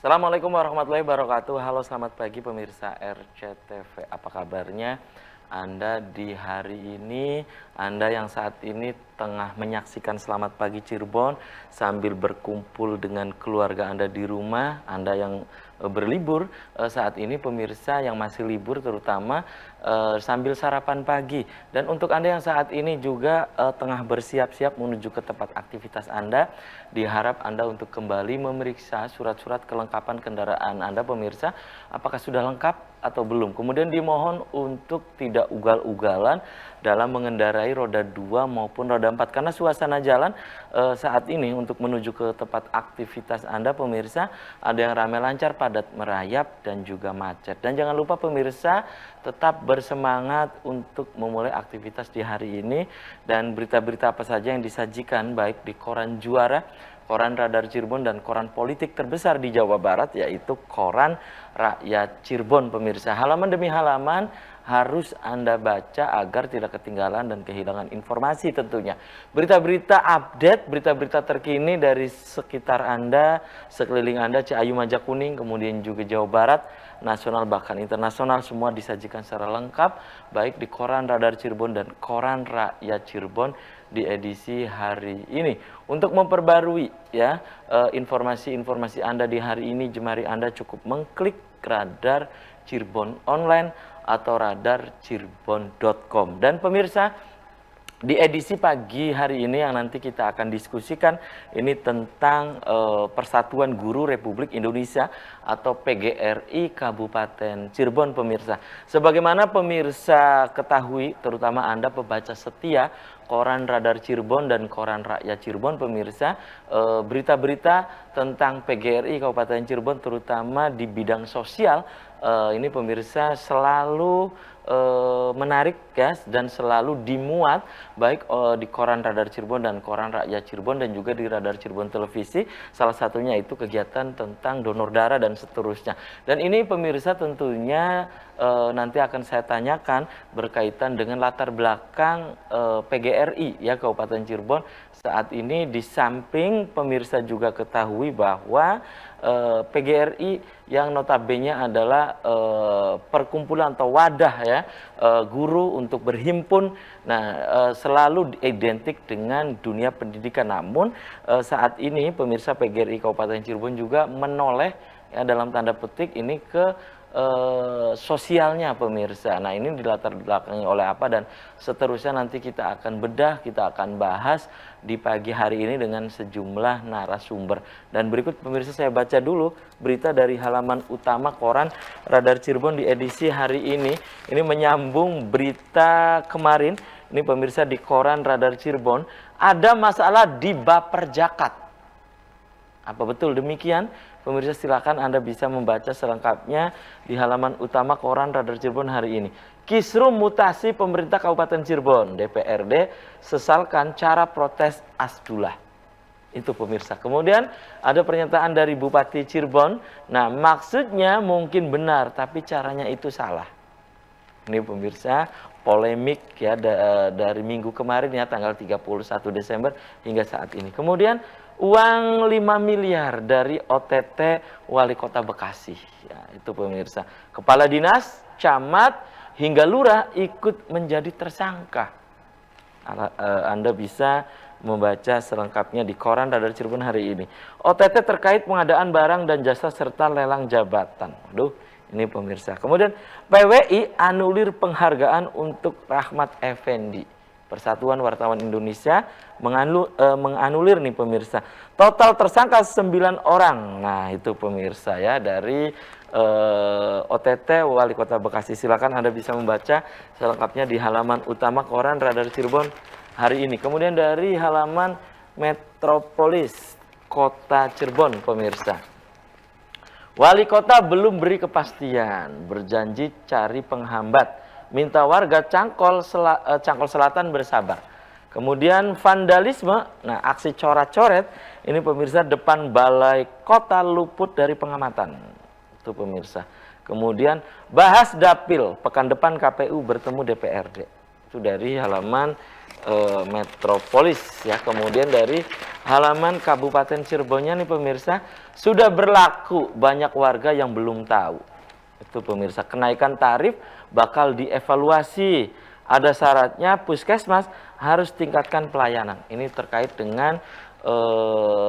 Assalamualaikum warahmatullahi wabarakatuh. Halo, selamat pagi pemirsa RCTV. Apa kabarnya Anda di hari ini? Anda yang saat ini tengah menyaksikan Selamat Pagi Cirebon sambil berkumpul dengan keluarga Anda di rumah. Anda yang berlibur saat ini, pemirsa yang masih libur terutama sambil sarapan pagi. Dan untuk Anda yang saat ini juga tengah bersiap-siap menuju ke tempat aktivitas Anda, diharap Anda untuk kembali memeriksa surat-surat kelengkapan kendaraan Anda, pemirsa, apakah sudah lengkap atau belum. Kemudian dimohon untuk tidak ugal-ugalan dalam mengendarai roda 2 maupun roda 4, karena suasana jalan saat ini untuk menuju ke tempat aktivitas Anda, pemirsa, ada yang ramai lancar, padat merayap, dan juga macet. Dan jangan lupa pemirsa, tetap bersemangat untuk memulai aktivitas di hari ini. Dan berita-berita apa saja yang disajikan baik di Koran Juara, Koran Radar Cirebon, dan koran politik terbesar di Jawa Barat, yaitu Koran Rakyat Cirebon, pemirsa. Halaman demi halaman harus Anda baca agar tidak ketinggalan dan kehilangan informasi tentunya. Berita-berita update, berita-berita terkini dari sekitar Anda, sekeliling Anda, Ciayu, Majakuning, kemudian juga Jawa Barat, nasional bahkan internasional, semua disajikan secara lengkap baik di Koran Radar Cirebon dan Koran Rakyat Cirebon di edisi hari ini. Untuk memperbarui ya informasi-informasi Anda di hari ini, jemari Anda cukup mengklik Radar Cirebon Online atau radarcirebon.com. Dan pemirsa, di edisi pagi hari ini yang nanti kita akan diskusikan ini tentang Persatuan Guru Republik Indonesia atau PGRI Kabupaten Cirebon, pemirsa. Sebagaimana pemirsa ketahui, terutama Anda pembaca setia Koran Radar Cirebon dan Koran Rakyat Cirebon, pemirsa, berita-berita tentang PGRI Kabupaten Cirebon terutama di bidang sosial ini, pemirsa, selalu menarik ya, dan selalu dimuat baik di Koran Radar Cirebon dan Koran Rakyat Cirebon, dan juga di Radar Cirebon Televisi. Salah satunya itu kegiatan tentang donor darah dan seterusnya. Dan ini pemirsa tentunya nanti akan saya tanyakan berkaitan dengan latar belakang PGRI ya Kabupaten Cirebon saat ini. Di samping pemirsa juga ketahui bahwa PGRI yang notabene adalah perkumpulan atau wadah ya guru untuk berhimpun, nah selalu identik dengan dunia pendidikan. Namun saat ini pemirsa, PGRI Kabupaten Cirebon juga menoleh ya dalam tanda petik ini ke sosialnya, pemirsa. Nah, ini dilatar belakangi oleh apa dan seterusnya nanti kita akan bedah, kita akan bahas di pagi hari ini dengan sejumlah narasumber. Dan berikut pemirsa saya baca dulu berita dari halaman utama Koran Radar Cirebon di edisi hari ini. Ini menyambung berita kemarin. Ini pemirsa, di Koran Radar Cirebon ada masalah di Baper Jakat. Apa betul demikian? Pemirsa, silakan Anda bisa membaca selengkapnya di halaman utama Koran Radar Cirebon hari ini. Kisru mutasi pemerintah Kabupaten Cirebon, DPRD sesalkan cara protes Asdullah. Itu pemirsa. Kemudian ada pernyataan dari Bupati Cirebon. Nah, maksudnya mungkin benar, tapi caranya itu salah. Ini pemirsa, polemik ya dari minggu kemarin ya, tanggal 31 Desember hingga saat ini. Kemudian uang 5 miliar dari OTT Wali Kota Bekasi. Ya, itu pemirsa. Kepala dinas, camat, hingga lurah ikut menjadi tersangka. Anda bisa membaca selengkapnya di Koran Radar Cirebon hari ini. OTT terkait pengadaan barang dan jasa serta lelang jabatan. Aduh, ini pemirsa. Kemudian PWI anulir penghargaan untuk Rahmat Effendi. Persatuan Wartawan Indonesia menganulir nih pemirsa. Total tersangka 9 orang. Nah, itu pemirsa ya dari OTT Wali Kota Bekasi. Silakan Anda bisa membaca selengkapnya di halaman utama Koran Radar Cirebon hari ini. Kemudian dari halaman Metropolis Kota Cirebon, pemirsa. Wali Kota belum beri kepastian, berjanji cari penghambat. Minta warga Cangkol Selatan bersabar. Kemudian vandalisme, nah aksi coret-coret, ini pemirsa depan Balai Kota luput dari pengamatan. Itu pemirsa. Kemudian bahas dapil, pekan depan KPU bertemu DPRD. Itu dari halaman metropolis ya. Kemudian dari halaman Kabupaten Cirebonnya nih pemirsa, sudah berlaku, banyak warga yang belum tahu. Itu pemirsa, kenaikan tarif bakal dievaluasi. Ada syaratnya, puskesmas harus tingkatkan pelayanan. Ini terkait dengan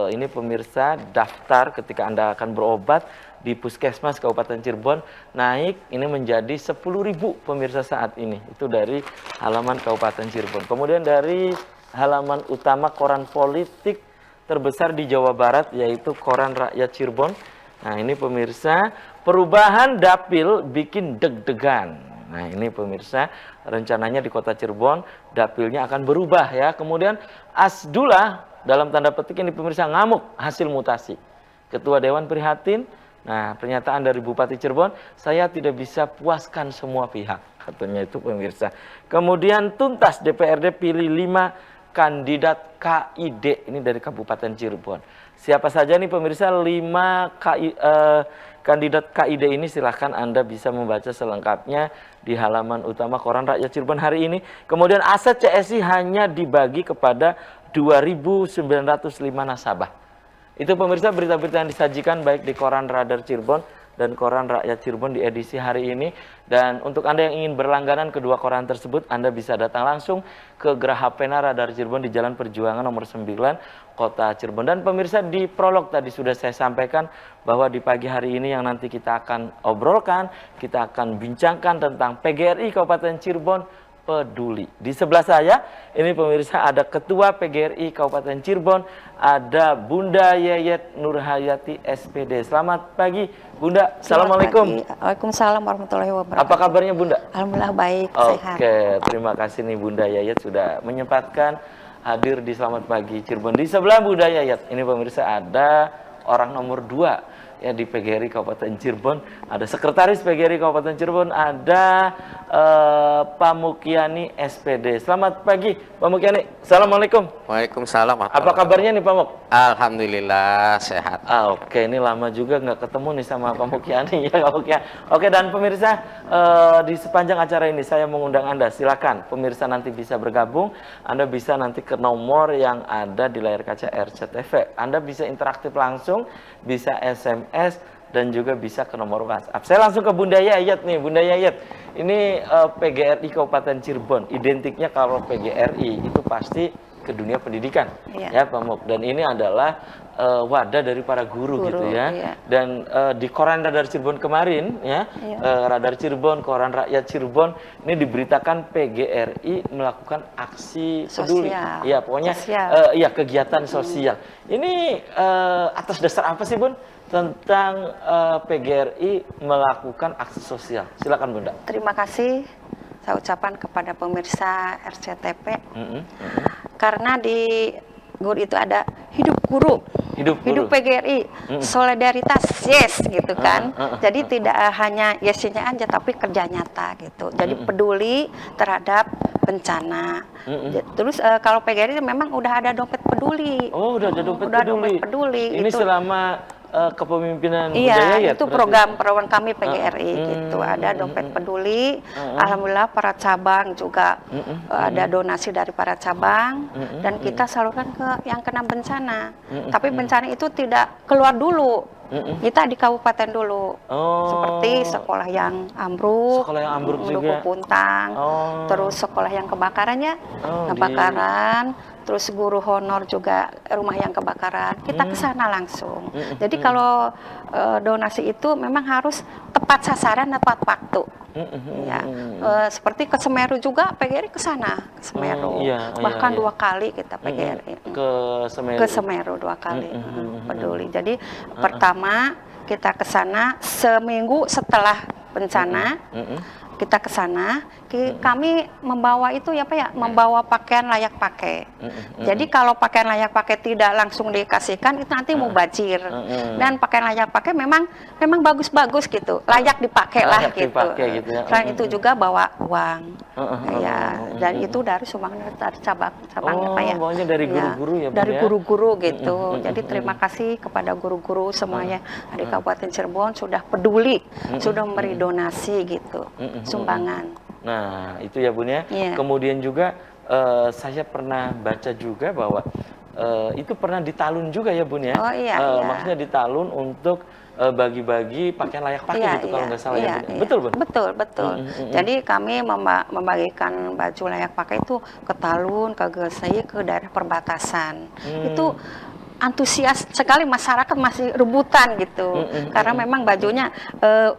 ini pemirsa, daftar ketika Anda akan berobat di Puskesmas Kabupaten Cirebon naik ini menjadi 10.000 pemirsa saat ini. Itu dari halaman Kabupaten Cirebon. Kemudian dari halaman utama koran politik terbesar di Jawa Barat, yaitu Koran Rakyat Cirebon. Nah ini pemirsa, perubahan dapil bikin deg-degan. Nah ini pemirsa, rencananya di kota Cirebon dapilnya akan berubah ya. Kemudian Asdullah dalam tanda petik ini pemirsa ngamuk hasil mutasi. Ketua Dewan prihatin. Nah pernyataan dari Bupati Cirebon, saya tidak bisa puaskan semua pihak. Katanya itu pemirsa. Kemudian tuntas DPRD pilih 5 kandidat KID. Ini dari Kabupaten Cirebon. Siapa saja nih pemirsa 5 kandidat KID ini, silahkan Anda bisa membaca selengkapnya di halaman utama Koran Rakyat Cirebon hari ini. Kemudian aset CSI hanya dibagi kepada 2.905 nasabah. Itu pemirsa berita-berita yang disajikan baik di Koran Radar Cirebon dan Koran Rakyat Cirebon di edisi hari ini. Dan untuk Anda yang ingin berlangganan kedua koran tersebut, Anda bisa datang langsung ke Geraha Pena Radar Cirebon di Jalan Perjuangan nomor 9, Kota Cirebon. Dan pemirsa, di prolog tadi sudah saya sampaikan bahwa di pagi hari ini yang nanti kita akan obrolkan, kita akan bincangkan tentang PGRI Kabupaten Cirebon peduli. Di sebelah saya ini pemirsa ada Ketua PGRI Kabupaten Cirebon, ada Bunda Yayet Nurhayati SPD. Selamat pagi Bunda. Assalamualaikum. Waalaikumsalam warahmatullahi wabarakatuh. Apa kabarnya Bunda? Alhamdulillah baik, sehat. Oke, terima kasih nih Bunda Yayet sudah menyempatkan hadir di Selamat Pagi Cirebon. Di sebelah Bunda Yayet ini pemirsa ada orang nomor 2 ya di PGRI Kabupaten Cirebon. Ada sekretaris PGRI Kabupaten Cirebon, ada Pak Mukiani SPD. Selamat pagi Pak Mukiani. Assalamualaikum. Waalaikumsalam. Apa kabarnya nih Pak Muk? Alhamdulillah sehat. Oke, ini lama juga nggak ketemu nih sama Pak Mukiani ya Pak Mukiani. Oke, dan pemirsa di sepanjang acara ini saya mengundang Anda. Silakan pemirsa nanti bisa bergabung. Anda bisa nanti ke nomor yang ada di layar kaca RCTV. Anda bisa interaktif langsung, bisa SMS dan juga bisa ke nomor WhatsApp. Saya langsung ke Bunda Yayet nih, Bunda Yayet. Ini PGRI Kabupaten Cirebon. Identiknya kalau PGRI itu pasti ke dunia pendidikan, ya Pak Muk. Dan ini adalah wadah dari para guru gitu ya. Iya. Dan di Koran Radar Cirebon kemarin, ya, Radar Cirebon, Koran Rakyat Cirebon, ini diberitakan PGRI melakukan aksi peduli. Ya, pokoknya ya kegiatan sosial. Ini atas dasar apa sih Bun? Tentang PGRI melakukan aksi sosial. Silakan Bunda. Terima kasih saya ucapkan kepada pemirsa RCTP. Karena di guru itu ada hidup guru. Hidup PGRI, solidaritas, yes gitu kan. Jadi tidak hanya yesnya aja tapi kerja nyata gitu. Jadi peduli terhadap bencana. Terus kalau PGRI memang udah ada dompet peduli. Oh, udah ada dompet peduli. Ini itu selama kepemimpinan Bunda Yayet, itu program kami PGRI gitu. Ada dompet peduli. Alhamdulillah para cabang juga ada donasi dari para cabang dan kita salurkan ke yang kena bencana. Tapi bencana itu tidak keluar dulu. Kita di kabupaten dulu. Seperti sekolah yang ambruk, Duku Puntang, terus sekolah yang kebakarannya, kebakaran. Terus guru honor juga rumah yang kebakaran, kita ke sana langsung. Jadi kalau donasi itu memang harus tepat sasaran, tepat waktu. Ya, seperti ke Semeru juga PGRI ke sana, ke Semeru. Bahkan 2 kali kita PGRI ke Semeru 2 kali peduli. Jadi pertama kita ke sana seminggu setelah bencana. Kita ke sana, kami membawa itu ya Pak ya, membawa pakaian layak pakai. Jadi kalau pakaian layak pakai tidak langsung dikasihkan itu nanti mau banjir. Dan pakaian layak pakai memang bagus-bagus gitu, layak dipakai lah gitu. Ya. Selain itu juga bawa uang. Ya, dan itu dari sumbangan dari cabang ya Pak ya. Bawanya dari guru-guru ya. Dari guru-guru gitu. Jadi terima kasih kepada guru-guru semuanya di Kabupaten Cirebon sudah peduli, sudah memberi donasi gitu. Sumbangan. Nah, itu ya Bun ya. Yeah. Kemudian juga saya pernah baca juga bahwa itu pernah ditalun juga ya Bun ya. Oh, iya, iya. Maksudnya ditalun untuk bagi-bagi pakaian layak pakai gitu kalau nggak salah ya Bun. Betul Bun? Betul, betul. Jadi kami membagikan baju layak pakai itu ke Talun, ke Gesei, ke daerah perbatasan. Itu antusias sekali, masyarakat masih rebutan gitu, karena memang bajunya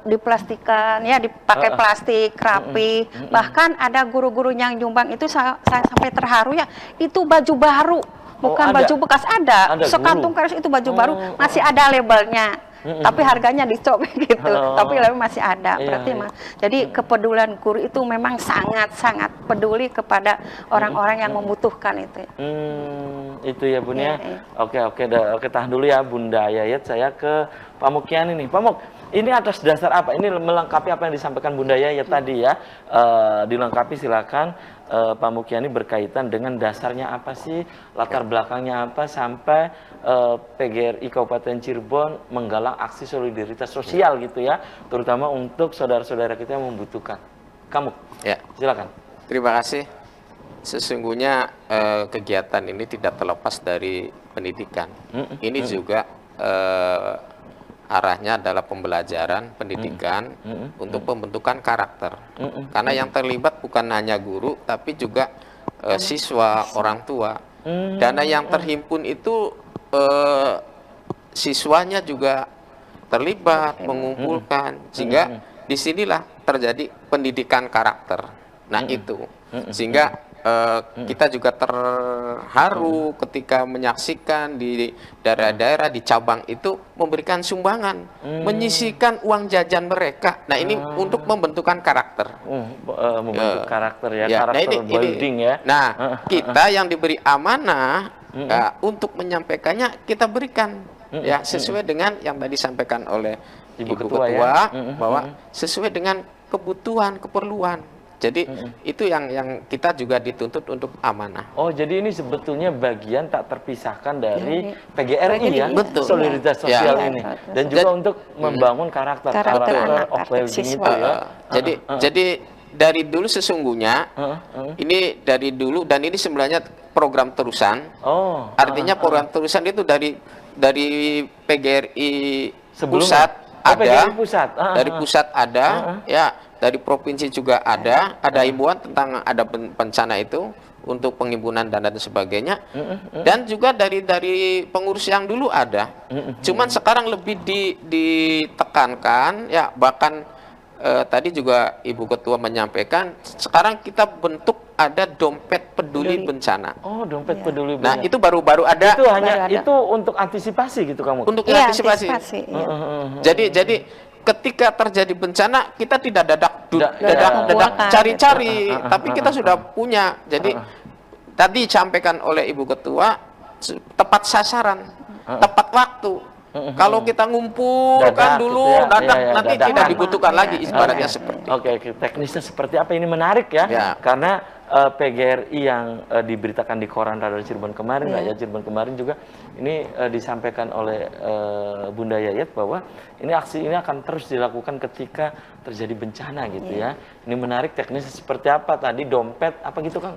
diplastikan, ya dipakai plastik rapi. Bahkan ada guru-guru yang nyumbang itu saya sampai terharu ya, itu baju baru, bukan ada? baju bekas, ada Ada sekantung guru? keris itu baju baru, masih ada labelnya. Tapi harganya dicopet gitu, tapi label masih ada. Iya, Berarti iya. jadi kepedulian guru itu memang sangat-sangat peduli kepada orang-orang yang membutuhkan itu. Itu ya Bun ya. Iya, iya. Oke, tahan dulu ya Bunda Yayat, saya ke Pak Mukyani nih. Pak Muk, ini atas dasar apa? Ini melengkapi apa yang disampaikan Bunda Yayat tadi ya. Dilengkapi silakan Pak Mukyani berkaitan dengan dasarnya apa sih, latar belakangnya apa sampai PGRI Kabupaten Cirebon menggalang aksi solidaritas sosial gitu ya, terutama untuk saudara-saudara kita yang membutuhkan. Kamu, Ya, silakan. terima kasih. Sesungguhnya kegiatan ini tidak terlepas dari pendidikan. Ini juga arahnya adalah pembelajaran pendidikan untuk pembentukan karakter. Karena yang terlibat bukan hanya guru, tapi juga siswa, orang tua. Dana yang terhimpun itu siswanya juga terlibat, mengumpulkan, sehingga disinilah terjadi pendidikan karakter. Nah itu, sehingga kita juga terharu ketika menyaksikan di daerah-daerah, di cabang itu memberikan sumbangan, menyisihkan uang jajan mereka. Nah ini untuk pembentukan karakter. Membentuk karakter ya, Ya, karakter building ya. Nah, kita yang diberi amanah untuk menyampaikannya kita berikan ya sesuai dengan yang tadi disampaikan oleh Ibu Ketua ya. bahwa sesuai dengan kebutuhan, keperluan. Jadi itu yang kita juga dituntut untuk amanah. Oh, jadi ini sebetulnya bagian tak terpisahkan dari PGRI ya, Betul. solidaritas sosial Ya. ini, dan juga untuk membangun karakter anak of well-being itu siswa. ya. Jadi dari dulu sesungguhnya ini dari dulu, dan ini sebenarnya program terusan. Oh, Artinya program terusan itu dari PGRI Sebelumnya? pusat Oh, ada, PGRI pusat. dari pusat ada, ya dari provinsi juga ada himbauan tentang ada bencana itu untuk penghimpunan dana dan sebagainya, dan juga dari pengurus yang dulu ada. Cuman sekarang lebih ditekankan, ya bahkan tadi juga Ibu Ketua menyampaikan, sekarang kita bentuk ada dompet peduli bencana. Oh, dompet peduli. Nah, bencana. itu baru ada. Itu hanya Baru ada. itu untuk antisipasi gitu kamu. Untuk Iya, antisipasi. iya. Jadi ketika terjadi bencana kita tidak dadak Mengumpulkan, cari-cari, tapi kita sudah punya. Jadi tadi disampaikan oleh Ibu Ketua, tepat sasaran, tepat waktu. Kalau kita ngumpulkan Dadak dulu, gitu ya. dadak, Iya, nanti dadakan. tidak dibutuhkan lagi, Iya. ibaratnya seperti. Oke, teknisnya seperti apa ini menarik ya, Ya. karena PGRI yang diberitakan di koran Radar Cirebon kemarin, Rakyat Cirebon kemarin juga ini disampaikan oleh Bunda Yayat bahwa ini aksi ini akan terus dilakukan ketika terjadi bencana gitu ya. Ini menarik, teknisnya seperti apa tadi, dompet apa gitu Kang?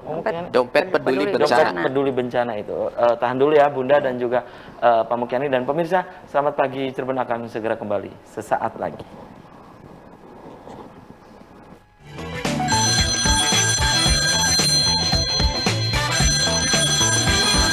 Dompet peduli Dompet bencana. peduli bencana itu. Tahan dulu ya Bunda dan juga Pak Mukyani dan pemirsa. Selamat pagi, Cirebon akan segera kembali sesaat lagi.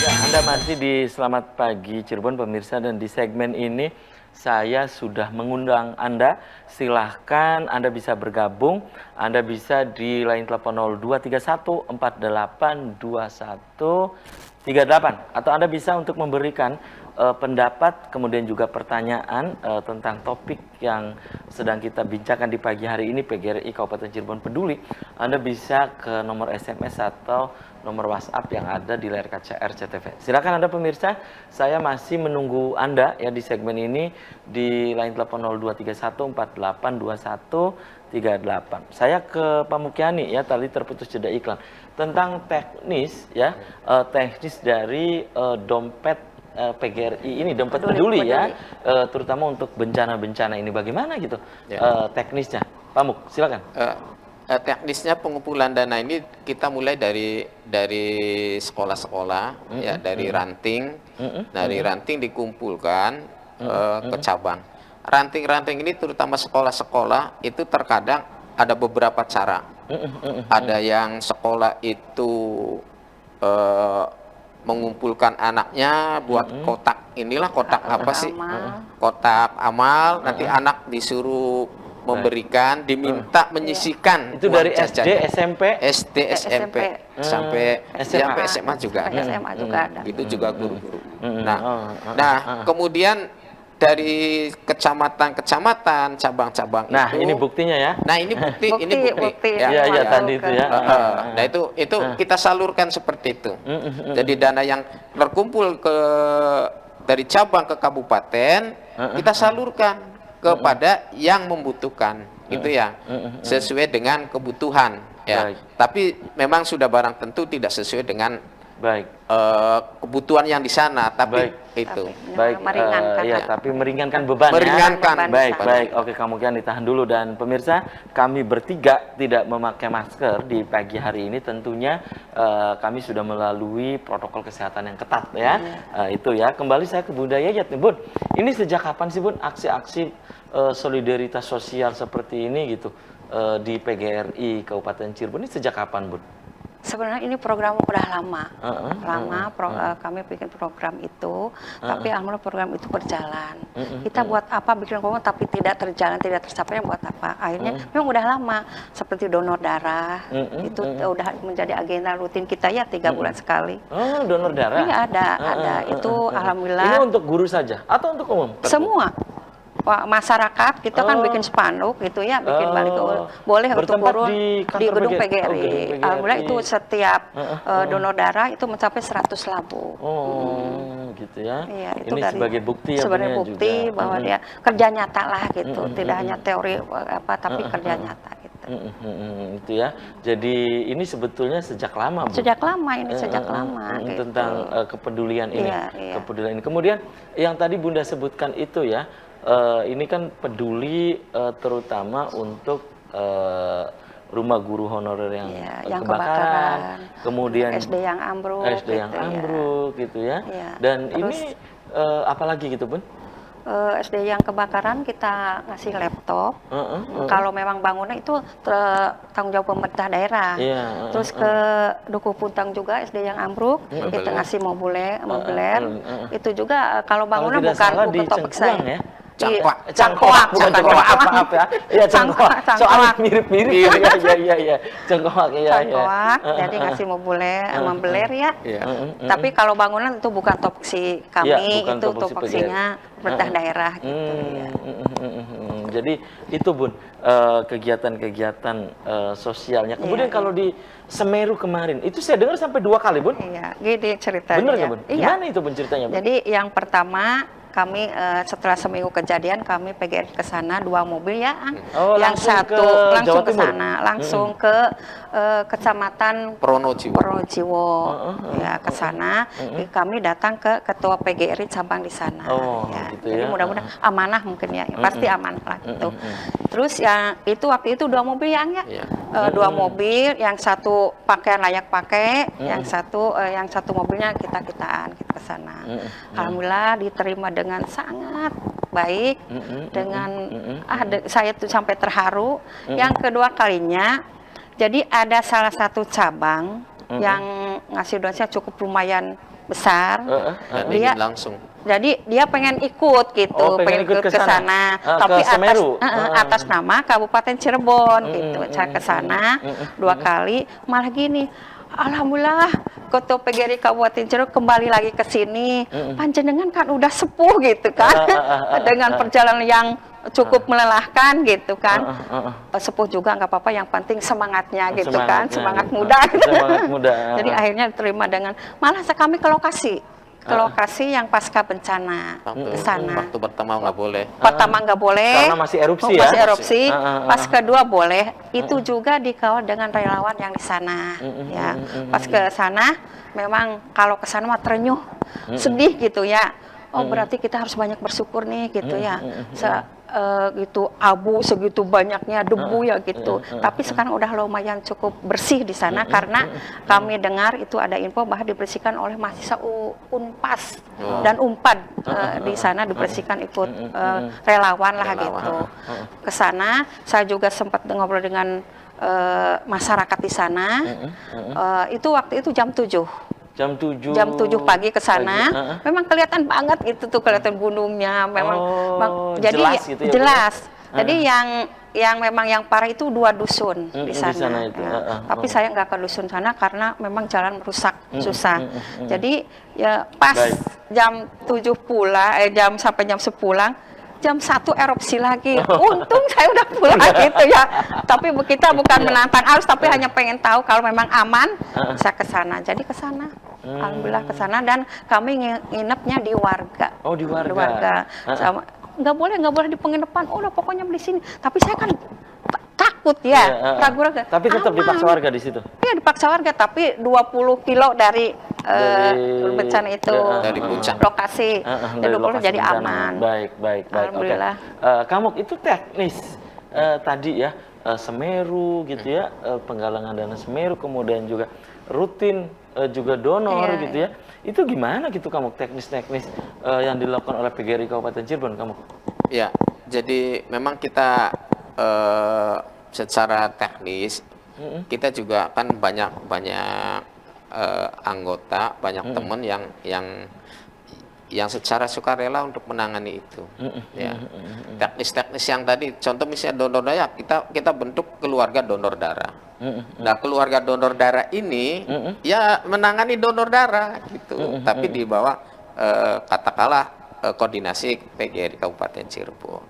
Ya, Anda masih di Selamat Pagi Cirebon pemirsa, dan di segmen ini saya sudah mengundang Anda. Silahkan Anda bisa bergabung. Anda bisa di line telepon 0231 482138, atau Anda bisa untuk memberikan pendapat, kemudian juga pertanyaan tentang topik yang sedang kita bincangkan di pagi hari ini, PGRI Kabupaten Cirebon Peduli. Anda bisa ke nomor SMS atau nomor WhatsApp yang ada di layar kaca RCTV. Silakan Anda pemirsa, saya masih menunggu Anda ya di segmen ini di line telepon 0231 482138. Saya ke Pak Mukyani ya, tadi terputus jeda iklan tentang teknis ya, teknis dari dompet PGRI ini, dompet peduli ya, terutama untuk bencana-bencana ini bagaimana gitu teknisnya, Pak Muk, silakan. teknisnya pengumpulan dana ini kita mulai dari sekolah-sekolah, ya, dari ranting, dari ranting dikumpulkan ke cabang. Ranting-ranting ini terutama sekolah-sekolah itu terkadang ada beberapa cara. Ada yang sekolah itu mengumpulkan anaknya buat kotak, inilah kotak apa sih? Kotak amal. Nanti anak disuruh memberikan, diminta menyisihkan Itu uang dari SD, jajannya. SMP, SD, SMP, sampai SMA juga ada. SMA juga ada. Itu juga guru-guru. Nah, kemudian dari kecamatan-kecamatan, cabang-cabang Nah, itu. ini buktinya ya. Nah, ini bukti, ini bukti. Ya, Iya, iya, ya. tadi itu ya. Nah, itu kita salurkan seperti itu. Jadi dana yang terkumpul dari cabang ke kabupaten, kita salurkan kepada yang membutuhkan, gitu ya, sesuai dengan kebutuhan, ya. Baik. Tapi memang sudah barang tentu tidak sesuai dengan Baik. kebutuhan yang di sana, tapi Baik. itu. Baik, meringankan. ya, tapi meringankan beban Meringankan. ya. Baik, beban. baik. Oke, kemudian ditahan dulu. Dan pemirsa, kami bertiga tidak memakai masker di pagi hari ini. Tentunya kami sudah melalui protokol kesehatan yang ketat ya. Itu ya. Kembali saya ke Bunda Yayat nih, Bun. Ini sejak kapan sih, Bun, aksi-aksi solidaritas sosial seperti ini gitu di PGRI Kabupaten Cirebon ini sejak kapan, Bun? Sebenarnya ini program udah lama, kami bikin program itu, tapi alhamdulillah program itu berjalan. Kita buat apa bikin program tapi tidak terjalan, tidak tercapai, buat apa? Akhirnya memang udah lama, seperti donor darah, itu udah menjadi agenda rutin kita ya 3 bulan sekali. Oh, donor darah? Iya ada, itu alhamdulillah. Ini untuk guru saja atau untuk umum? Semua. Masyarakat kita kan bikin spanduk gitu ya, bikin balik boleh untuk Bertempat guru di kantor gedung PGRI. PGRI. Oh, gedung PGRI. Alhamdulillah itu setiap donor darah itu mencapai 100 labu. Oh, gitu ya. Iya, itu ini dari, sebagai bukti ya, sebagai Bun, ya, bukti juga. bahwa dia kerja nyata lah gitu, tidak hanya teori apa tapi kerja nyata gitu. Itu ya. Jadi ini sebetulnya sejak lama, Bu. Sejak lama ini, sejak lama gitu. Tentang kepedulian ini. Iya. Kepedulian ini. Kemudian yang tadi Bunda sebutkan itu ya, ini kan peduli terutama untuk rumah guru honorer yang kebakaran, kemudian SD yang ambruk, SD yang gitu, ambruk gitu ya. Iya. Dan Terus, ini apalagi gitu, Bun? SD yang kebakaran kita ngasih laptop. Kalau memang bangunan itu tanggung jawab pemerintah daerah. Terus ke Dukuh Puntang juga SD yang ambruk, kita ngasih mobiler. Itu juga kalau bangunan bukan topik saya. Ya? Cangkoak, bukan cangkoak apa ya? Iya, cangkoak. Soalnya mirip-mirip. Iya. Cangkoak, iya. Cangkoak, jadi ngasih membeler ya. Tapi kalau bangunan itu bukan topoksi kami, itu topoksinya pemerintah daerah gitu ya. Jadi itu, Bun, kegiatan-kegiatan sosialnya. Kemudian kalau di Semeru kemarin, itu saya dengar sampai 2 kali, Bun. Iya, gini ceritanya. Bener nggak, Bun? Iya. Gimana itu, Bun, ceritanya, Bun? Jadi yang pertama kami setelah seminggu kejadian kami PGRI ke sana 2 mobil ya. Yang satu langsung ke sana, langsung ke Kecamatan Pronojiwo. Ya, ke sana. Kami datang ke Ketua PGRI cabang di sana. Ya. Gitu Jadi ya. mudah-mudahan amanah mungkin ya. Pasti amanah lah gitu. Terus yang itu waktu itu 2 mobil yang ya. 2 mobil, yang satu pakaian layak pakai, yang satu mobilnya kita-kitaan ke sana. Alhamdulillah diterima dengan sangat baik, dengan saya tuh sampai terharu. Yang kedua kalinya, jadi ada salah satu cabang yang ngasih donasinya cukup lumayan besar. Dia langsung. Jadi dia pengen ikut gitu, pengen ikut ke sana. Tapi atas nama Kabupaten Cirebon gitu. Saya ke sana 2 kali, malah gini. Alhamdulillah, Ketua PGRI Kabupaten Cirebon kembali lagi ke sini. Panjenengan kan udah sepuh gitu kan, dengan perjalanan yang cukup melelahkan gitu kan. Sepuh juga nggak apa-apa, yang penting semangatnya gitu kan, semangat muda. Semangat muda. Jadi akhirnya diterima dengan, malah kami ke lokasi yang pasca bencana ke sana. Waktu pertama nggak boleh. Pertama nggak boleh. Karena masih erupsi ya. Masih erupsi. Pas kedua boleh. Itu juga dikawal dengan relawan yang di sana. Ya. Pas ke sana, memang kalau ke sana mah terenyuh, sedih gitu ya. Oh berarti kita harus banyak bersyukur nih gitu ya. gitu abu segitu banyaknya debu ya gitu. Tapi sekarang udah lumayan cukup bersih di sana karena kami dengar itu ada info bahwa dibersihkan oleh mahasiswa Unpas dan Unpad di sana dibersihkan ikut relawan lah gitu. Ke sana saya juga sempat ngobrol dengan masyarakat di sana. Itu waktu itu jam 7. Jam 7 pagi ke sana, memang kelihatan banget gitu tuh, kelihatan gunungnya, memang jadi jelas gitu ya, jelas. Jadi yang memang yang parah itu 2 dusun di sana. Itu. Tapi saya nggak ke dusun sana karena memang jalan rusak, susah. Jadi ya pas jam 7 pulang, sampai jam 10 pulang, jam 1 erupsi lagi. Untung saya udah pulang gitu ya. Tapi kita bukan menantang arus, tapi hanya pengen tahu kalau memang aman, saya ke sana. Jadi ke sana. Alhamdulillah ke sana, dan kami nginepnya di warga. Oh, di warga. Di warga. Sama, nggak boleh di penginapan. Oh, udah pokoknya di sini. Tapi saya kan takut ya, ragu-ragu. Tapi tetap dipaksa warga di situ. Iya, dipaksa warga, tapi 20 kilo dari bencana itu, dari puncak lokasi. Jadi 20 jadi bencana. aman. Baik. Alhamdulillah. Okay. Kamu itu teknis tadi ya, Semeru gitu ya, penggalangan dana Semeru, kemudian juga rutin juga donor gitu ya. Itu gimana gitu kamu teknis-teknis yang dilakukan oleh PGRI Kabupaten Cirebon kamu? Ya, jadi memang kita secara teknis kita juga kan banyak anggota, banyak teman yang secara sukarela untuk menangani itu. Ya, teknis-teknis yang tadi, contoh misalnya donor darah, kita bentuk keluarga donor darah. Nah, keluarga donor darah ini ya menangani donor darah gitu, tapi di bawah katakanlah koordinasi PGRI Kabupaten Cirebon.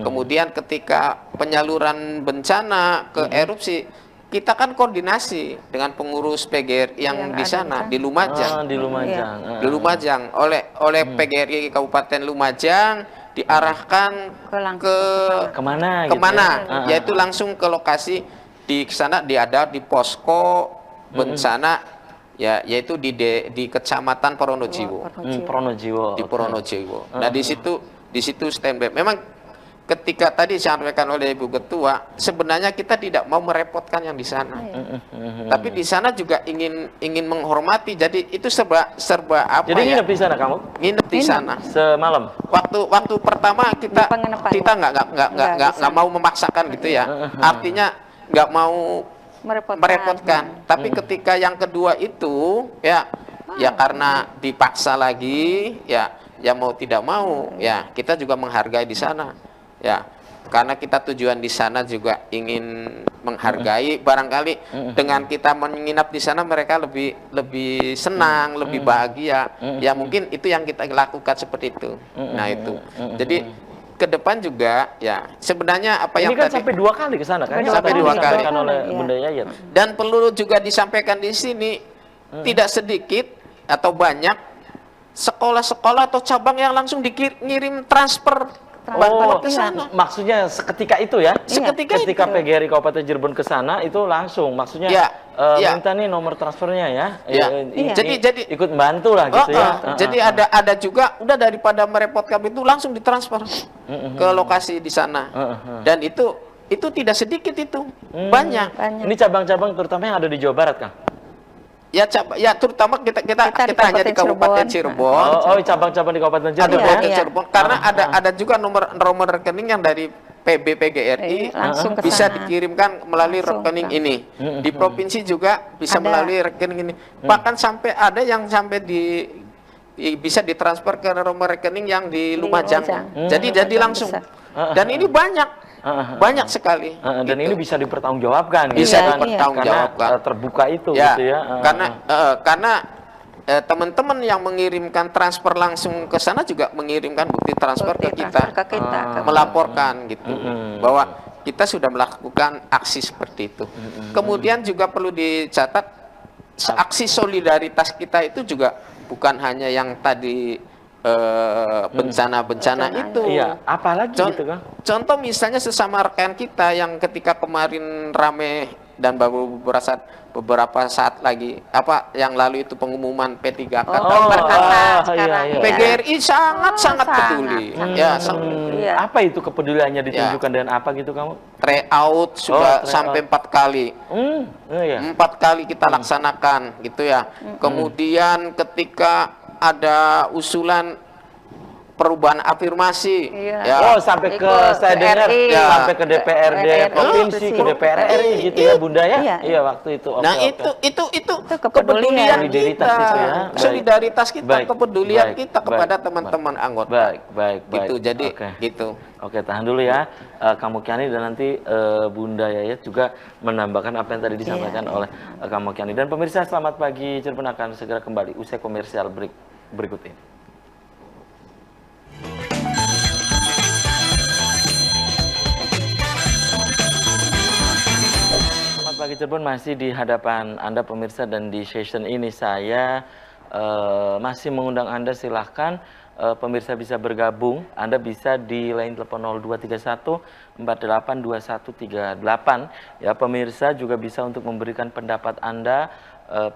Kemudian ketika penyaluran bencana ke erupsi, kita kan koordinasi dengan pengurus PGRI yang di sana, di Lumajang. Di Lumajang. Di Lumajang, oleh PGRI Kabupaten Lumajang diarahkan ke kemana? Yaitu langsung ke lokasi di sana, ada di posko bencana. Ya, yaitu di Kecamatan Pronojiwo. Pronojiwo. Di Pronojiwo. Nah, di situ standby. Memang ketika tadi disampaikan oleh Ibu Ketua, sebenarnya kita tidak mau merepotkan yang di sana. Tapi di sana juga ingin menghormati. Jadi itu serba apa? Jadi nginep di sana kamu? Nginep di sana. Semalam. Waktu pertama kita nggak mau memaksakan gitu ya. Artinya nggak mau merepotkan. Tapi ketika yang kedua itu ya karena dipaksa lagi, ya mau tidak mau, ya kita juga menghargai di sana. Ya, karena kita tujuan di sana juga ingin menghargai, barangkali dengan kita menginap di sana mereka lebih senang, lebih bahagia. Ya mungkin itu yang kita lakukan seperti itu. Nah, itu. Jadi ke depan juga ya sebenarnya apa yang ini kan tadi sampai 2 kali ke sana kan? Sampai 2 kali oleh Bunda Yayat. Dan perlu juga disampaikan di sini, tidak sedikit atau banyak sekolah-sekolah atau cabang yang langsung dikirim transfer bantuan ke sana. Maksudnya seketika itu ya? Seketika ketika PGRI Kabupaten Cirebon ke sana itu langsung, maksudnya minta nih nomor transfernya ya. Jadi ikut bantu lah gitu ya. Jadi ada juga udah daripada merepotkan itu langsung ditransfer ke lokasi di sana. Dan itu tidak sedikit itu, banyak. Ini cabang-cabang terutama yang ada di Jawa Barat, Kang? Ya terutama kita hanya di Kabupaten Cirebon. Cabang-cabang di Kabupaten Cirebon. Ada Kabupaten Cirebon karena ada juga nomor rekening yang dari PGRI bisa dikirimkan melalui rekening ini. Di provinsi juga bisa melalui rekening ini. Bahkan sampai ada yang sampai bisa ditransfer ke nomor rekening yang di Lumajang. Jadi langsung. Dan ini banyak sekali. Dan ini bisa dipertanggungjawabkan. Bisa dipertanggungjawabkan. Karena terbuka itu ya, gitu ya. Karena teman-teman yang mengirimkan transfer langsung ke sana juga mengirimkan bukti transfer ke kita. Melaporkan gitu. Bahwa kita sudah melakukan aksi seperti itu. Kemudian juga perlu dicatat, aksi solidaritas kita itu juga bukan hanya yang tadi bencana-bencana itu. Iya, apalagi gitu kan. Contoh misalnya sesama rekan kita yang ketika kemarin rame dan baru beberapa saat lagi yang lalu itu pengumuman P3K. Sekarang, PGRI sangat sangat. peduli. Ya, Iya. Apa itu kepeduliannya ditunjukkan dengan apa gitu kamu? tryout sudah tryout. sampai 4 kali. Iya. 4 kali kita laksanakan gitu ya. Kemudian ketika ada usulan perubahan afirmasi, Iya. ya. Oh, sampai ke Ikut saya dengar RI. sampai ke DPRD RI. provinsi, ke DPR RI gitu ya Bunda ya. Iya. Waktu itu. Oke, Nah, oke. itu kepedulian. kepedulian Solidaritas kita, itu ya. Baik. solidaritas kita, Baik. kepedulian Baik. kita kepada Baik. teman-teman anggota. Baik. Gitu, jadi Oke. gitu. Oke, tahan dulu ya, Kang Mukyani, dan nanti Bunda Yayat juga menambahkan apa yang tadi disampaikan oleh Kang Mukyani. Dan pemirsa, selamat pagi, Cirebon akan segera kembali usai komersial berikut ini. Selamat pagi Cirebon, masih di hadapan Anda pemirsa, dan di session ini saya masih mengundang Anda, silahkan pemirsa bisa bergabung. Anda bisa di line telepon 0231 482138. Ya, pemirsa juga bisa untuk memberikan pendapat Anda,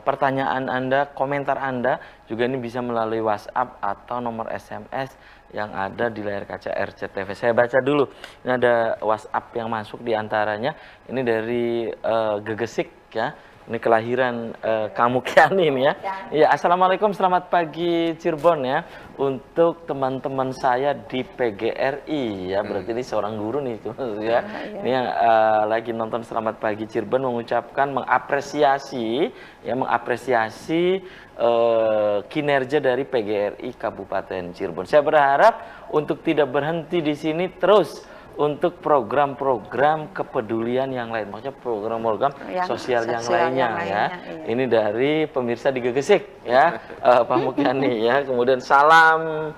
pertanyaan Anda, komentar Anda, juga ini bisa melalui WhatsApp atau nomor SMS yang ada di layar kaca RCTV. Saya baca dulu. Ini ada WhatsApp yang masuk di antaranya. Ini dari Gegesik ya. Ini kelahiran Kang Mukyani ini ya. Iya, assalamualaikum, selamat pagi Cirebon ya. Untuk teman-teman saya di PGRI ya, berarti ini seorang guru nih itu ya. Ini yang lagi nonton selamat pagi Cirebon mengucapkan mengapresiasi kinerja dari PGRI Kabupaten Cirebon. Saya berharap untuk tidak berhenti di sini, terus untuk program-program kepedulian yang lain, maksudnya program-program sosial yang lainnya ya. Iya. Ini dari pemirsa di Gegesik ya, Pak Mukyani ya. Kemudian salam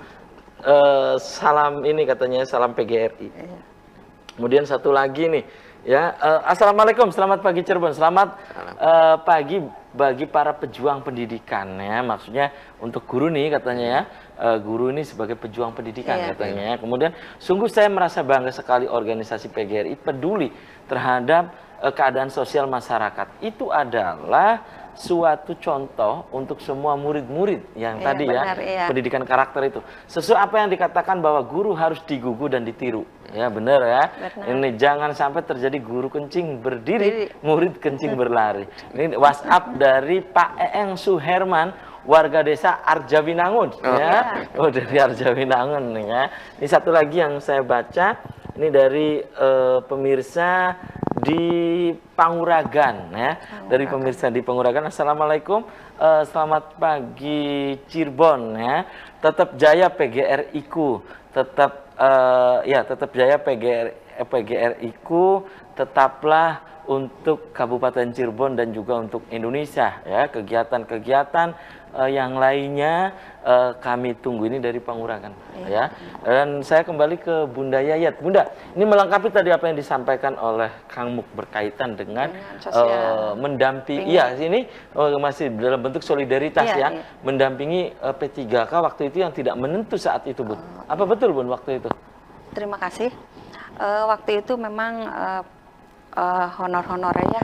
ini katanya salam PGRI. Kemudian satu lagi nih ya, assalamualaikum, selamat pagi Cirebon, selamat pagi bagi para pejuang pendidikan ya, maksudnya untuk guru nih katanya ya. Guru ini sebagai pejuang pendidikan katanya. Kemudian sungguh saya merasa bangga sekali organisasi PGRI peduli terhadap keadaan sosial masyarakat. Itu adalah suatu contoh untuk semua murid-murid yang tadi benar, ya, pendidikan karakter itu. Sesuai apa yang dikatakan bahwa guru harus digugu dan ditiru. Ya benar ya. Benar. Ini jangan sampai terjadi guru kencing berdiri, murid kencing berlari. Ini WhatsApp dari Pak Eeng Suherman, warga desa Arjawinangun ya. Oh, dari Arjawinangun nih ya. Ini satu lagi yang saya baca, ini dari pemirsa di Panguragan ya. Dari pemirsa di Panguragan, assalamualaikum, selamat pagi Cirebon ya. Tetap jaya PGRI-ku, tetap jaya PGRI-ku, tetaplah untuk Kabupaten Cirebon dan juga untuk Indonesia ya. Kegiatan-kegiatan yang lainnya kami tunggu. Ini dari Panguragan ya. Dan saya kembali ke Bunda Yayat. Bunda, ini melengkapi tadi apa yang disampaikan oleh Kang Muk berkaitan dengan mendampingi. Iya, ini masih dalam bentuk solidaritas ya. Mendampingi P3K waktu itu yang tidak menentu saat itu, Bun. Apa betul, Bun, waktu itu? Terima kasih. Waktu itu memang honor-honornya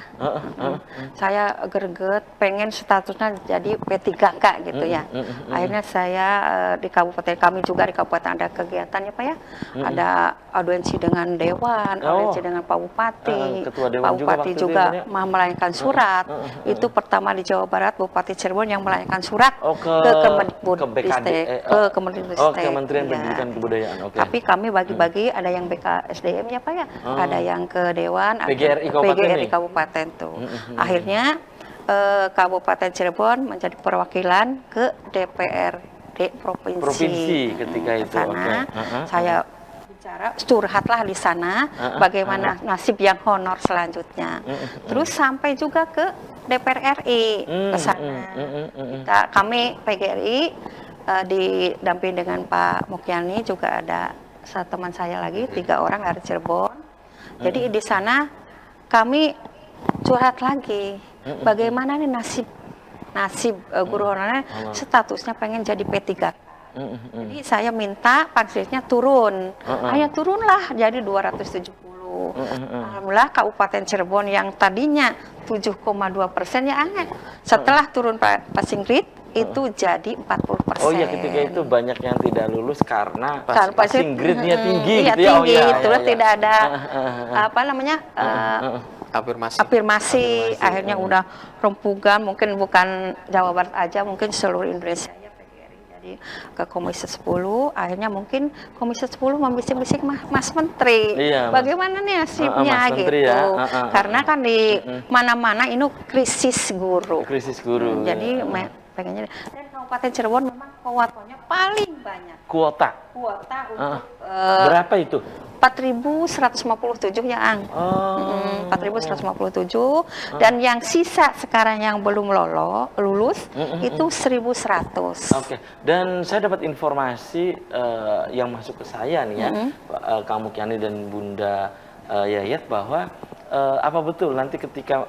saya greget, pengen statusnya jadi P3K gitu ya. Akhirnya saya di kabupaten kami juga, di kabupaten ada kegiatan ya Pak ya, ada audiensi dengan dewan, audiensi dengan Pak Bupati. Pak Bupati juga melayangkan surat. Itu pertama di Jawa Barat, Bupati Cirebon yang melayangkan surat ke Kementerian Pendidikan Kebudayaan. Tapi kami bagi-bagi, ada yang BKSDM ya Pak ya, ada yang ke dewan, PGRI Kabupaten tuh. Akhirnya Kabupaten Cirebon menjadi perwakilan ke DPRD provinsi ketika itu. Sana saya bicara, curhatlah di sana bagaimana nasib yang honor selanjutnya. Terus sampai juga ke DPR RI ke sana. Kami PGRI didampingi dengan Pak Mukyani, juga ada satu teman saya lagi, 3 orang dari Cirebon. Jadi di sana kami curhat lagi, bagaimana nih nasib guru honorer statusnya pengen jadi P3K. Jadi saya minta pansusnya turun, hanya turunlah jadi 270. gitu. Alhamdulillah Kabupaten Cirebon yang tadinya 7,2% ya angin. Setelah turun passing grade itu jadi 40%. Oh iya, ketika itu banyak yang tidak lulus karena Karena passing grade-nya tinggi iya, gitu ya. tinggi, itulah tidak ada apa namanya Afirmasi. akhirnya udah rempugan, mungkin bukan Jawa Barat aja, mungkin seluruh Indonesia ya PGRI. Jadi ke Komisi 10, akhirnya mungkin Komisi 10 membisik-bisik Mas Menteri. Iya, Bagaimana nih nasibnya Mas gitu. Menteri ya. Karena kan di mana-mana ini krisis guru. Krisis guru. Jadi pengennya, dan Kabupaten Cirebon memang kuotanya paling banyak. Kuota Untuk berapa itu? 4.157 ya Ang. 4.157 dan yang sisa sekarang yang belum lulus itu 1.100. Oke. Dan saya dapat informasi yang masuk ke saya nih ya, Kak Mukyani dan Bunda Yayat, bahwa apa betul nanti ketika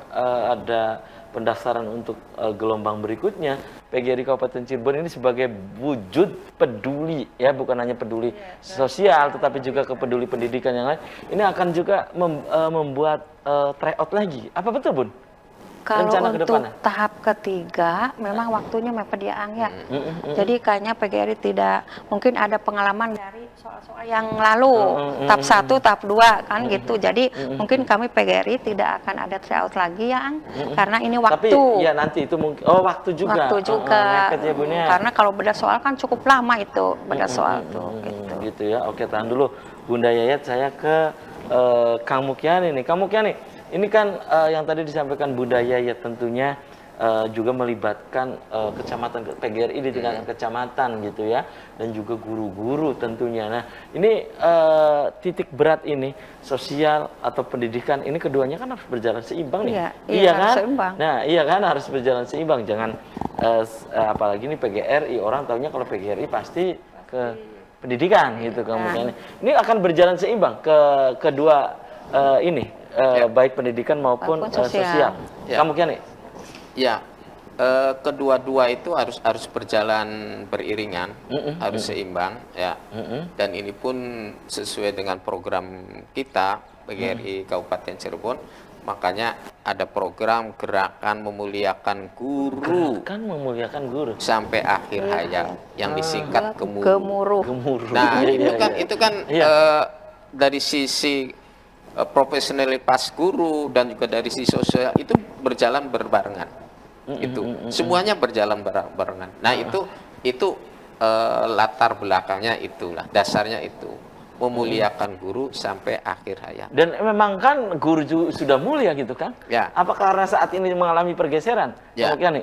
ada pendaftaran untuk gelombang berikutnya, PGRI Kabupaten Cirebon ini sebagai wujud peduli ya, bukan hanya peduli sosial tetapi juga peduli pendidikan yang lain, ini akan juga membuat tryout lagi. Apa betul, Bun? Kalau Rencana untuk tahap ketiga memang waktunya mepet ya Ang ya. Jadi kayaknya PGRI tidak, mungkin ada pengalaman dari soal-soal yang lalu, tahap 1, tahap 2 kan gitu. Jadi mungkin kami PGRI tidak akan ada tryout lagi ya Ang, karena ini waktu. Tapi ya nanti itu mungkin waktu juga. Waktu juga. Mepet ya, Bun ya. Karena kalau beda soal kan cukup lama itu beda soal tuh gitu. Gitu ya. Oke, tahan dulu Bunda Yayat, saya ke Kang Mukyani nih. Kang Mukyani, ini kan yang tadi disampaikan Bunda Yayat tentunya juga melibatkan kecamatan PGRI di tingkat kecamatan gitu ya, dan juga guru-guru tentunya. Nah, ini titik berat ini sosial atau pendidikan ini keduanya kan harus berjalan seimbang nih. Iya kan? seimbang. Nah, iya kan, harus berjalan seimbang. Jangan apalagi ini PGRI, orang taunya kalau PGRI pasti ke pendidikan gitu kemudian. Ini akan berjalan seimbang ke kedua ini. Baik pendidikan maupun sosial. Ya. Kamu Kiani? Ya, kedua-dua itu harus berjalan beriringan, harus seimbang ya. Dan ini pun sesuai dengan program kita PGRI Kabupaten Cirebon. Makanya ada program gerakan memuliakan guru. Gerakan memuliakan guru Sampai akhir hayat yang disingkat Gemuruh. Nah, itu kan dari sisi profesionalitas guru dan juga dari sisi sosial itu berjalan berbarengan. Semuanya berjalan barengan. Nah, itu latar belakangnya, itulah dasarnya, itu memuliakan guru sampai akhir hayat. Dan memang kan guru sudah mulia gitu kan? Ya. Apa karena saat ini mengalami pergeseran? Ya. Kamu Kiani?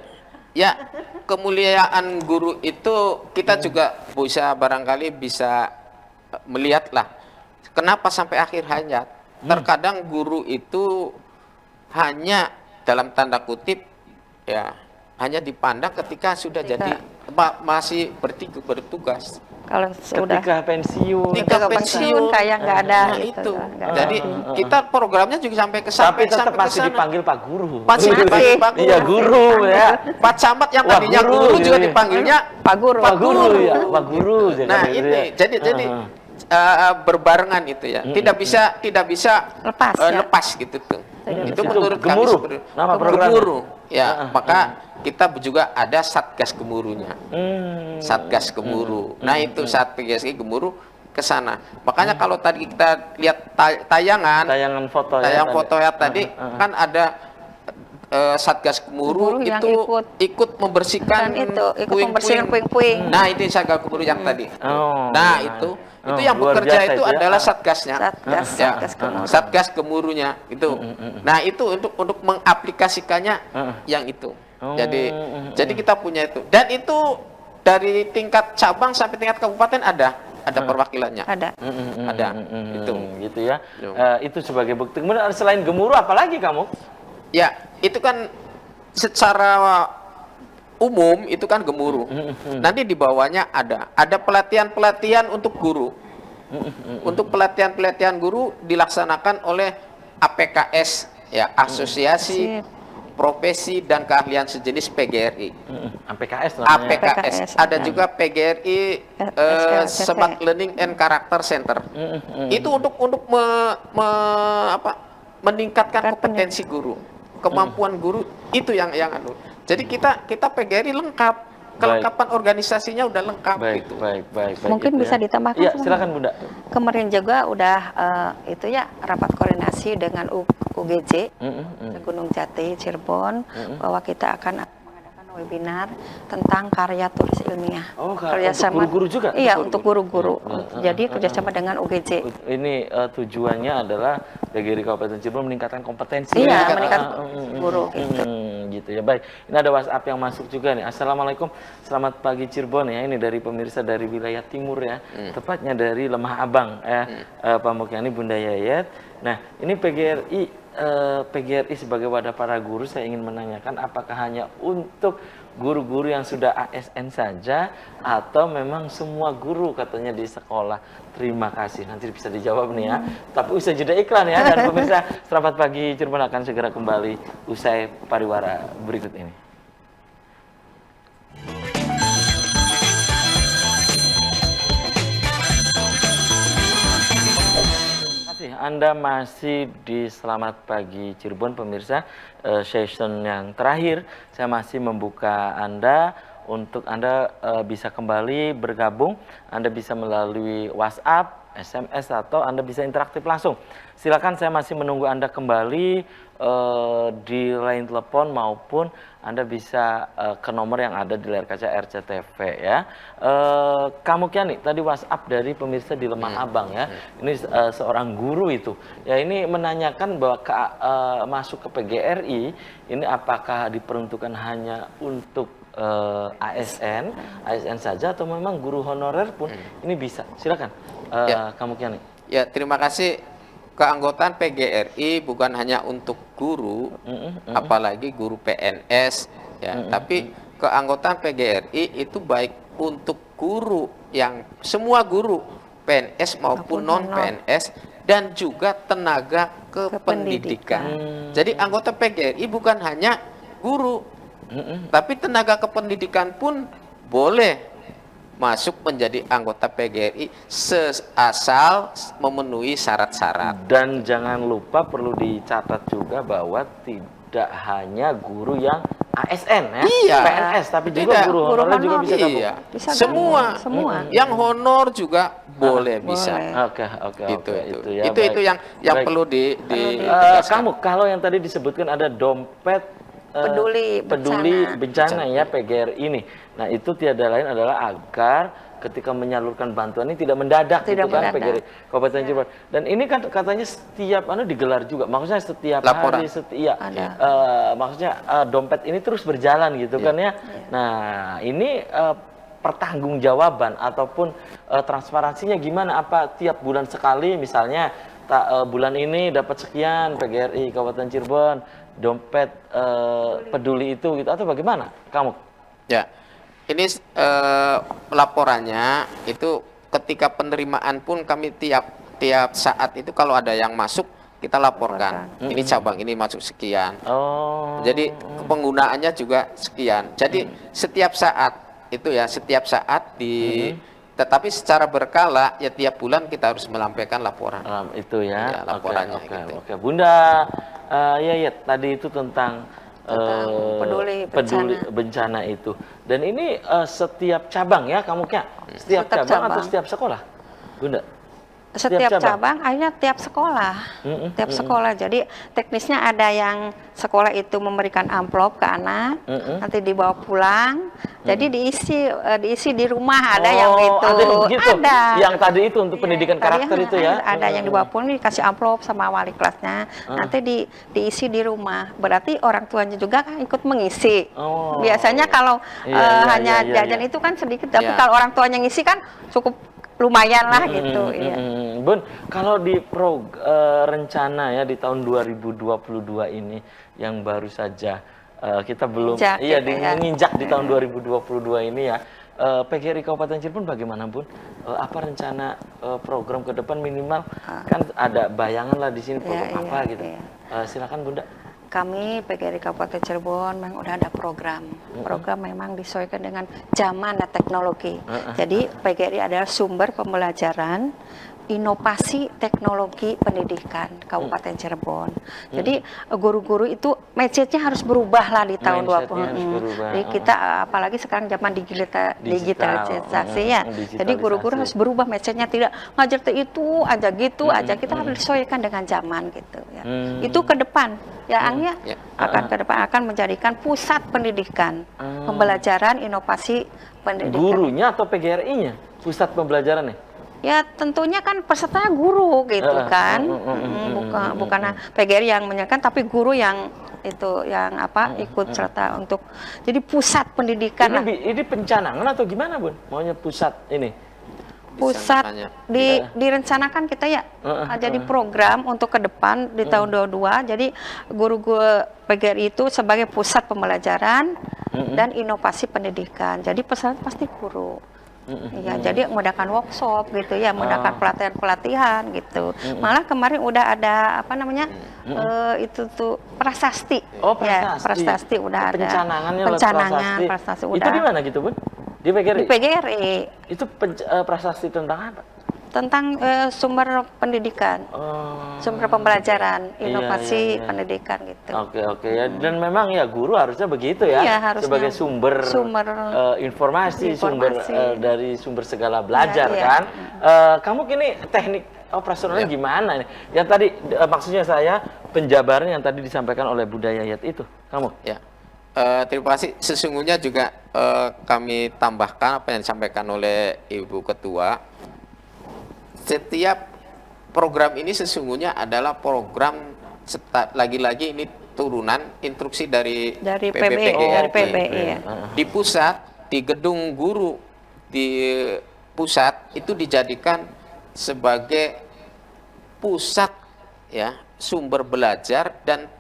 Ya, kemuliaan guru itu kita juga barangkali bisa melihatlah kenapa sampai akhir hayat. Terkadang guru itu hanya dalam tanda kutip ya hanya dipandang ketika sudah jadi masih bertugas. Kalau sudah ketika pensiun, kayak nggak ada. Nah, gitu, itu. nggak ada. Jadi kita programnya juga sampai ke tapi tetap sampai masih kesana. dipanggil Pak Guru. Masih dipanggil Pak Guru. Iya, guru ya. Pak Camat yang Wah, tadinya guru, guru juga jadi. dipanggilnya Pak Guru. Pak Guru ya, Pak Guru. Nah, ini jadi berbarengan itu ya. Tidak bisa lepas gitu tuh. Itu menurut Gemuruh. kami Nama programnya. Gemuruh. Ya, maka kita juga ada Satgas Gemuruhnya. Satgas Gemuruh. Nah, itu saat PGSI Gemuruh ke sana. Makanya kalau tadi kita lihat tayangan foto tadi kan ada Satgas Gemuruh yang itu ikut membersihkan puing-puing. Nah, itu Satgas Gemuruh yang tadi. Nah, itu yang luar bekerja biasa itu ya. adalah Satgasnya. Satgas Gemuruh. Satgas Gemuruhnya itu. Nah, itu untuk mengaplikasikannya yang itu. Jadi kita punya itu. Dan itu dari tingkat cabang sampai tingkat kabupaten ada perwakilannya. Ada. Ada. Itu. Gitu ya. Itu sebagai bukti. Kemudian selain Gemuruh apalagi kamu? Ya, itu kan secara umum itu kan Gemuruh. Nanti di bawahnya ada pelatihan-pelatihan untuk guru. Untuk pelatihan-pelatihan guru dilaksanakan oleh APKS ya, Asosiasi profesi dan keahlian sejenis PGRI. APKS namanya. APKS. Ada juga PGRI Smart Learning and Character Center. Itu untuk meningkatkan kompetensi guru, kemampuan guru itu yang anu. Jadi kita PGRI lengkap. Kelengkapan organisasinya udah lengkap gitu. Baik. Mungkin itu bisa ya. ditambahkan. Iya, silakan Bunda. Kemarin juga udah itu ya rapat koordinasi dengan UGJ Gunung Jati Cirebon bahwa kita akan mengadakan webinar tentang karya tulis ilmiah. Oh, kerjasama untuk guru-guru juga? Iya, untuk guru-guru. Jadi kerjasama dengan UGJ. Ini tujuannya adalah PGRI Kabupaten Cirebon meningkatkan kompetensi. Iya, meningkatkan guru gitu. Gitu ya. Baik, ini ada WhatsApp yang masuk juga nih. Assalamualaikum, selamat pagi Cirebon ya. Ini dari pemirsa dari wilayah timur ya, tepatnya dari Lemah Abang ya, Pak Mukyani, Bunda Yayat. Nah, ini PGRI sebagai wadah para guru, saya ingin menanyakan apakah hanya untuk guru-guru yang sudah ASN saja atau memang semua guru katanya di sekolah. Terima kasih, nanti bisa dijawab nih ya. Tapi usai jeda iklan ya. Dan pemirsa, selamat pagi Cirebon akan segera kembali usai pariwara berikut ini. Anda masih di Selamat Pagi Cirebon, pemirsa. Session yang terakhir, saya masih membuka Anda untuk Anda bisa kembali bergabung. Anda bisa melalui WhatsApp, SMS, atau Anda bisa interaktif langsung. Silakan, saya masih menunggu Anda kembali di line telepon maupun Anda bisa ke nomor yang ada di layar kaca RCTV ya. Kamu Kiani, tadi WhatsApp dari pemirsa di Lemah Abang ya. Ini seorang guru itu. Ya, ini menanyakan bahwa masuk ke PGRI ini apakah diperuntukkan hanya untuk ASN saja atau memang guru honorer pun ini bisa. Silakan, Kamu Kiani. Ya, terima kasih. Keanggotaan PGRI bukan hanya untuk guru, apalagi guru PNS, ya. Tapi keanggotaan PGRI itu baik untuk guru yang semua guru PNS maupun non PNS dan juga tenaga kependidikan. Jadi anggota PGRI bukan hanya guru, tapi tenaga kependidikan pun boleh masuk menjadi anggota PGRI asal memenuhi syarat-syarat. Dan jangan lupa perlu dicatat juga bahwa tidak hanya guru yang ASN ya, PNS, tapi juga guru honorer juga bisa gabung. Iya. Semua. Yang honor juga boleh bisa. Oke. Itu ya. Itu yang perlu kamu kalau yang tadi disebutkan ada dompet peduli bencana ya PGRI ini. Nah, itu tiada lain adalah agar ketika menyalurkan bantuan ini tidak mendadak gitu kan PGRI Kabupaten Cirebon. Dan ini kan katanya setiap digelar juga. Maksudnya setiap laporan. hari maksudnya dompet ini terus berjalan gitu kan ya. Nah, ini pertanggungjawaban ataupun transparansinya gimana? Apa tiap bulan sekali misalnya bulan ini dapat sekian PGRI Kabupaten Cirebon dompet peduli itu gitu atau bagaimana kamu? Ya, ini laporannya itu ketika penerimaan pun kami tiap saat itu kalau ada yang masuk kita laporkan. Ini cabang ini masuk sekian. Jadi penggunaannya juga sekian. Jadi setiap saat itu ya tetapi secara berkala ya tiap bulan kita harus melampirkan laporan. Itu ya. Laporannya. Oke. Bunda ya tadi itu tentang peduli bencana itu. Dan ini setiap cabang ya kamu Kya? Setiap cabang atau setiap sekolah? Bunda? Setiap cabang, akhirnya tiap sekolah. Tiap sekolah. Jadi teknisnya ada yang sekolah itu memberikan amplop ke anak, nanti dibawa pulang. Jadi diisi di rumah ada yang itu. Ada. Yang tadi itu untuk pendidikan karakter itu ya. Ada yang dibawa pulang dikasih amplop sama wali kelasnya. Nanti diisi di rumah. Berarti orang tuanya juga kan ikut mengisi. Biasanya kalau hanya jajan itu kan sedikit, tapi kalau orang tuanya ngisi kan cukup lumayan lah gitu. Bun, kalau di rencana ya di tahun 2022 ini yang baru saja kita belum menginjak di tahun 2022 ini ya, PGRI Kabupaten Cirebon bagaimana Bun? Apa rencana program ke depan minimal kan ada bayangan lah di sini program apa gitu. Silakan Bunda. kami PGRI Kabupaten Cirebon memang udah ada program. Program memang disesuaikan dengan zaman dan teknologi. Jadi PGRI adalah sumber pembelajaran inovasi teknologi pendidikan Kabupaten Cirebon. Jadi guru-guru itu message-nya harus berubah lah di tahun Mindset-nya 20. harus berubah. Jadi kita apalagi sekarang zaman digitalisasi ya. Jadi guru-guru harus berubah message-nya, tidak ngajar itu aja gitu aja. Kita harus disesuaikan dengan zaman gitu ya. Itu ke depan ya Ang ya. Akan ke depan akan menjadikan pusat pendidikan, pembelajaran inovasi pendidikan. Gurunya atau PGRI-nya? Pusat pembelajaran nih? Ya tentunya kan pesertanya guru gitu kan, bukan PGRI yang menyelenggarakan, tapi guru yang itu yang ikut serta untuk jadi pusat pendidikan. Ini pencanangan atau gimana Bun? Maunya pusat ini? Pusat direncanakan kita ya, jadi program untuk ke depan di tahun 22. Jadi guru-guru PGRI itu sebagai pusat pembelajaran dan inovasi pendidikan. Jadi peserta pasti guru. Ya, jadi mengadakan workshop gitu ya, mengadakan pelatihan-pelatihan gitu. Malah kemarin udah ada itu tuh prasasti. Oh, prasasti. Ya, prasasti udah ada. Pencanangan prasasti udah. Itu di mana gitu, Bun? Di PGRI? Di PGRI. Itu prasasti tentang apa? Tentang sumber pendidikan, sumber pembelajaran, inovasi pendidikan gitu. Oke ya. Dan memang ya guru harusnya begitu ya, sebagai sumber informasi, sumber dari sumber segala belajar kan. Kamu kini teknik operasionalnya gimana nih? Yang tadi maksudnya saya penjabaran yang tadi disampaikan oleh Bunda Yayat itu, kamu? Ya. Terima kasih. Sesungguhnya juga kami tambahkan apa yang disampaikan oleh Ibu Ketua. Setiap program ini sesungguhnya adalah program lagi-lagi ini turunan instruksi dari PBPGRI. Di pusat, di gedung guru di pusat itu dijadikan sebagai pusat ya sumber belajar dan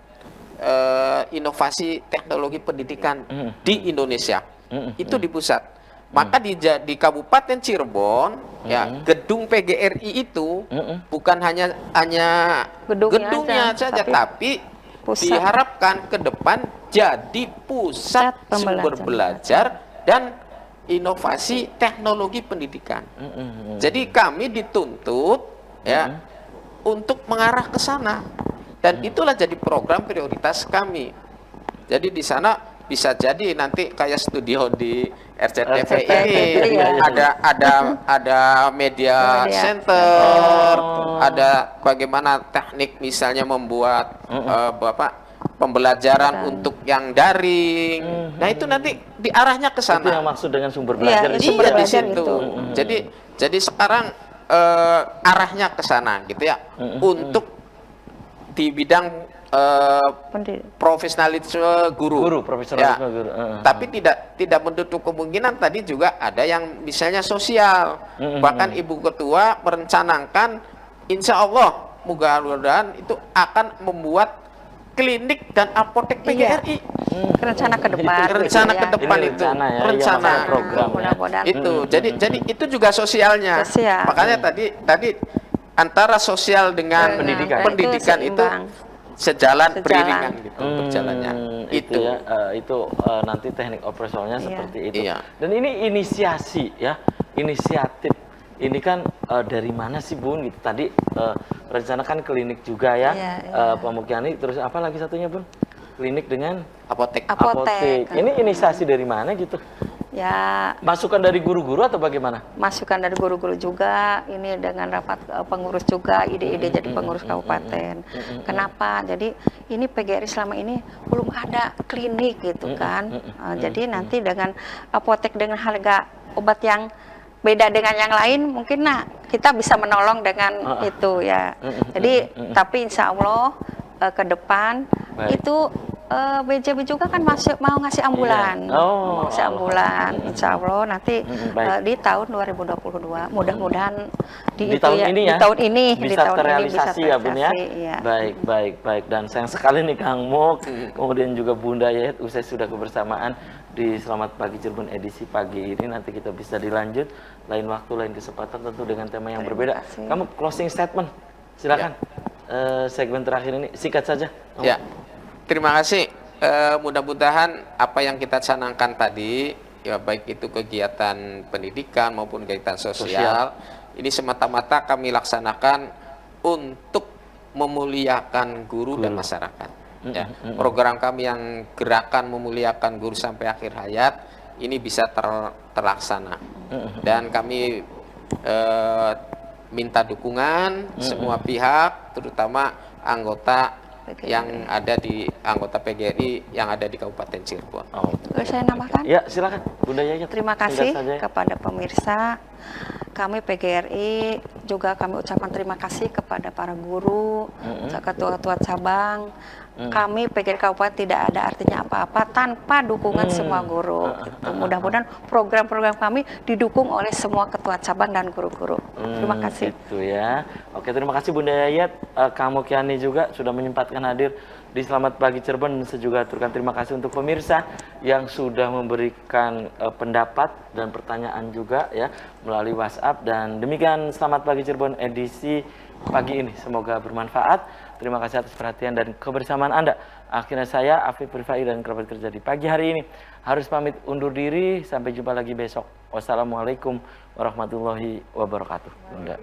inovasi teknologi pendidikan di Indonesia. Itu di pusat. Maka di Kabupaten Cirebon ya gedung PGRI itu bukan hanya gedungnya saja tapi diharapkan ke depan jadi pusat sumber belajar dan inovasi teknologi pendidikan. Jadi kami dituntut ya untuk mengarah ke sana dan itulah jadi program prioritas kami. Jadi di sana bisa jadi nanti kayak studio di RCTV ini ada media center, ada bagaimana teknik misalnya membuat pembelajaran untuk yang daring. Nah itu nanti diarahnya ke sana. Itu yang maksud dengan sumber belajar di situ. Jadi sekarang arahnya ke sana gitu ya untuk di bidang profesionalisme guru. Profesionalisme guru. Tapi tidak menutup kemungkinan tadi juga ada yang misalnya sosial. Bahkan Ibu Ketua merencanakan insya Allah mudah-mudahan itu akan membuat klinik dan apotek PGRI. Rencana ke depan. Rencana ke depan itu. Rencana program. Itu. Jadi itu juga sosialnya. Makanya tadi antara sosial dengan pendidikan itu sejalan beriringan gitu berjalannya. Itu ya, nanti teknik operasionalnya seperti itu. Dan ini inisiatif. Ini kan dari mana sih Bun? Gitu. Tadi rencana kan klinik juga ya, Pemukiani. Terus apa lagi satunya Bun? Klinik dengan apotek. Ini inisiasi dari mana gitu? Ya. Masukan dari guru-guru atau bagaimana? Masukan dari guru-guru juga, ini dengan rapat pengurus juga, ide-ide jadi pengurus kabupaten. Kenapa? Jadi ini PGRI selama ini belum ada klinik gitu kan. Jadi nanti dengan apotek dengan harga obat yang beda dengan yang lain, mungkin kita bisa menolong dengan itu ya. Jadi tapi insya Allah ke depan itu BJB juga kan mau ngasih ambulan, ngasih ambulan, insya Allah nanti di tahun 2022, mudah-mudahan di tahun ini bisa terrealisasi ya Bun ya. Baik. Dan sayang sekali nih Kang Mok, kemudian juga Bunda Yayat, usai sudah kebersamaan di Selamat Pagi Cirebon edisi pagi ini. Nanti kita bisa dilanjut lain waktu, lain kesempatan tentu dengan tema yang berbeda. Kamu closing statement, silakan. Segmen terakhir ini singkat saja. Ya. terima kasih. Mudah-mudahan apa yang kita canangkan tadi, ya baik itu kegiatan pendidikan maupun kegiatan sosial, ini semata-mata kami laksanakan untuk memuliakan guru dan masyarakat. Ya, program kami yang gerakan memuliakan guru sampai akhir hayat ini bisa terlaksana. Dan kami minta dukungan semua pihak, terutama anggota yang ada di anggota PGRI yang ada di Kabupaten Cirebon. Oh. Boleh saya nambahkan? Ya, silakan Bunda Yayat. Terima kasih kepada pemirsa. Kami PGRI juga kami ucapkan terima kasih kepada para guru, ketua-ketua cabang. Kami PGRI Kabupaten tidak ada artinya apa-apa tanpa dukungan semua guru. Gitu. Mudah-mudahan program-program kami didukung oleh semua ketua cabang dan guru-guru. Terima kasih. Itu ya. Oke, terima kasih Bunda Yayat. Kang Mokiani juga sudah menyempatkan hadir di Selamat Pagi Cirebon. Saya juga aturkan terima kasih untuk pemirsa yang sudah memberikan pendapat dan pertanyaan juga ya melalui WhatsApp. Dan demikian Selamat Pagi Cirebon edisi pagi ini. Semoga bermanfaat. Terima kasih atas perhatian dan kebersamaan Anda. Akhirnya saya, Afif Rifai dan kerabat kerja di pagi hari ini harus pamit undur diri. Sampai jumpa lagi besok. Wassalamualaikum warahmatullahi wabarakatuh. Bunda.